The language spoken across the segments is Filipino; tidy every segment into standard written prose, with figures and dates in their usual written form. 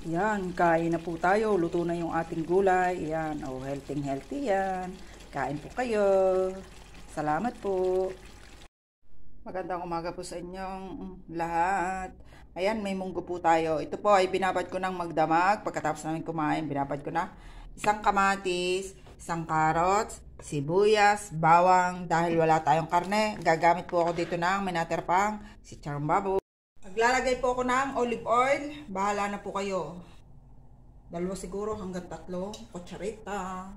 Yan, kain na po tayo. Luto na yung ating gulay. Yan, oh, healthy yan. Kain po kayo. Salamat po. Magandang umaga po sa inyong lahat. Ayan, may munggo po tayo. Ito po ay binabad ko ng magdamag. Pagkatapos namin kumain, binabad ko na isang kamatis, isang carrots, sibuyas, bawang. Dahil wala tayong karne, gagamit po ako dito ng minaterpang si Charong Babo. Maglalagay po ako ng olive oil. Bahala na po kayo. 2 siguro hanggang 3 kutsarita.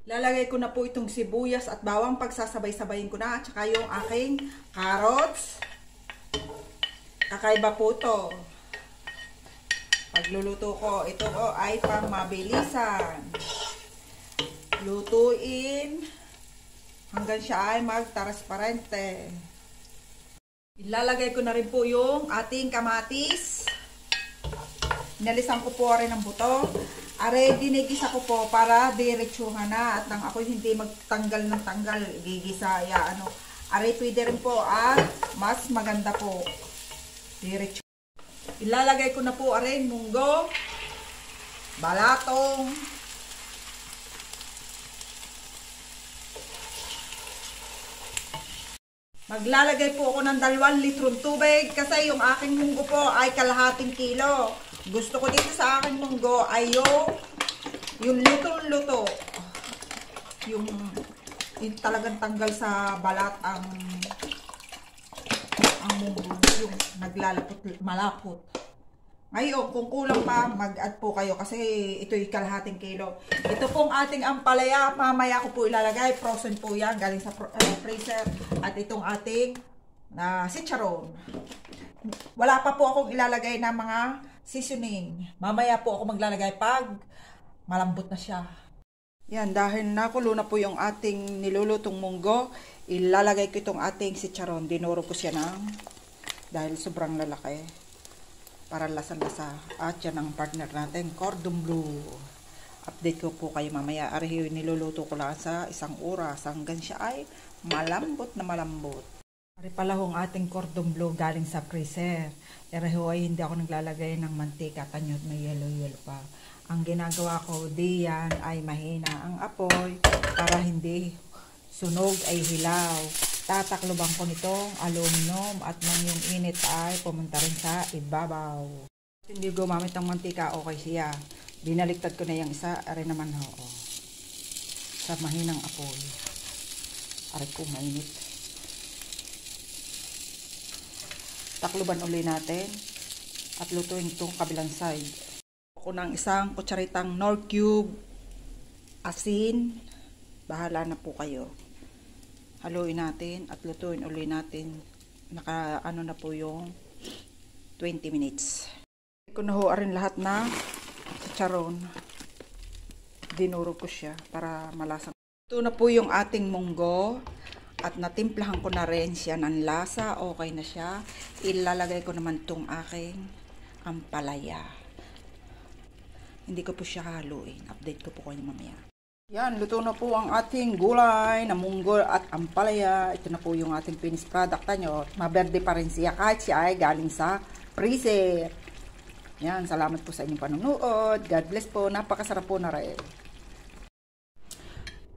Lalagay ko na po itong sibuyas at bawang. Pagsasabay-sabayin ko na. At saka yung aking carrots. Kakaiba po ito. Pagluluto ko, ito ay pang mabilisan. Lutuin hanggang siya ay magtransparente. Ilalagay ko na rin po yung ating kamatis. Inalisan ko po rin ang buto. Are, dinigisa ko po para diretsuhan na. At nang ako hindi magtanggal ng tanggal, gigisa. Are, pwede rin po mas maganda po. Diretso. Ilalagay ko na po are, munggo, balatong, maglalagay po ako ng 2 litrong tubig kasi yung aking munggo po ay kalahating kilo. Gusto ko dito sa aking munggo ay yung lutong-luto. Yung talagang tanggal sa balat ang munggo. Yung naglalapot, malapot. Ngayon, kung kulang pa, mag-add po kayo kasi ito'y kalahating kilo. Ito pong ating ampalaya, mamaya ko po ilalagay. Frozen po yan, galing sa freezer. At itong ating chicharon. Wala pa po akong ilalagay na mga seasoning. Mamaya po ako maglalagay pag malambot na siya. Yan, dahil nakulo na po yung ating nilulutong munggo, ilalagay ko itong ating chicharon. Dinuro ko siya dahil sobrang lalaki. Para lasang-lasa. At yan ang partner natin, cordon bleu. Update ko po kayo mamaya. Ariho, niluluto ko lang sa 1 oras hanggang siya ay malambot na malambot. Ari pala hong ating cordon bleu galing sa freezer. Ariho ay hindi ako naglalagay ng mantika. Tanyot may yellow pa. Ang ginagawa ko diyan ay mahina ang apoy para hindi sunog ay hilaw. Tatakloban ko nitong aluminum at nang yung init ay pumunta rin sa ibabaw. Hindi gumamit ng mantika, okay siya. Binaliktad ko na yung isa, are naman sa mahinang apoy. Are ko mainit. Takloban uli natin at lutuin itong kabilang side. Ako ng 1 kutsaritang Knorr cube asin. Bahala na po kayo. Haluin natin at lutuin uli natin. Na po yung 20 minutes. Ko na ho rin lahat na chicharon. Dinuro ko siya para malasang. Ito na po yung ating munggo at natimplahan ko na rin siya ng lasa. Okay na siya. Ilalagay ko naman tong aking ampalaya. Hindi ko po siya haluin. Update ko po kayo mamaya. Yan, luto na po ang ating gulay na munggo at ampalaya. Ito na po yung ating finished product nyo. Maberde pa rin siya kahit siya ay galing sa freezer. Yan, salamat po sa inyong panonood. God bless po. Napakasarap po na rin.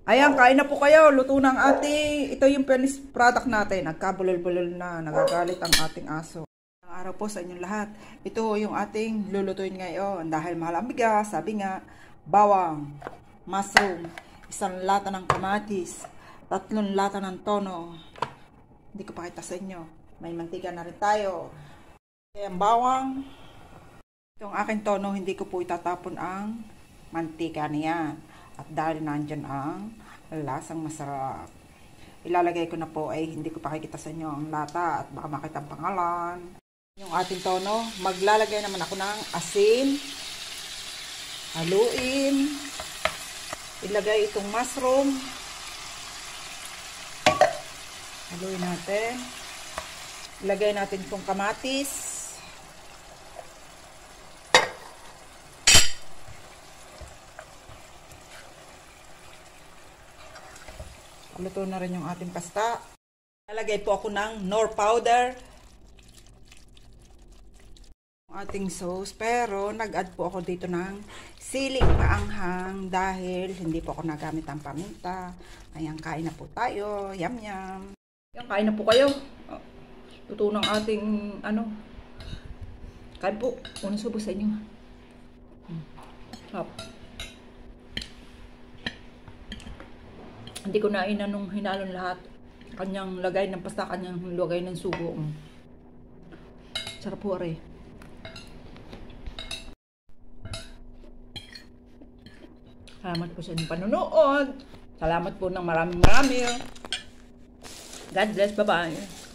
Ayan, kain na po kayo. Luto ng ating, ito yung finished product natin. Nagkabulol-bulol na. Nagagalit ang ating aso. Ang araw po sa inyong lahat. Ito yung ating lulutuin ngayon. Dahil mahal ang bigas, sabi nga, bawang, mushroom, 1 lata ng kamatis, 3 lata ng tono. Hindi ko pakita sa inyo. May mantika na rin tayo. Kaya ang bawang. Itong aking tono, hindi ko po itatapon ang mantika niyan. At dahil nandyan ang lasang masarap. Ilalagay ko na po ay hindi ko pakikita sa inyo ang lata at baka makita ang pangalan. Yung ating tono, maglalagay naman ako ng asin. Haluin. Ilagay itong mushroom. Haluin natin. Ilagay natin itong kamatis. Luto na rin yung ating pasta. Lalagay po ako ng Knorr powder. ating sauce, pero nag-add po ako dito ng siling maanghang dahil hindi po ako nagamit ang paminta. Ayan, kain na po tayo. Yum yum. Ayan, kain na po kayo. Luto ng ating kain po. Unang subo sa inyo. Hop. Hindi ko na hinalon lahat. Kanyang lagay ng pasta, kanyang lagay ng sugo. Sarap po rin. Salamat po sa inyong panonood. Salamat po ng marami. God bless. Bye-bye.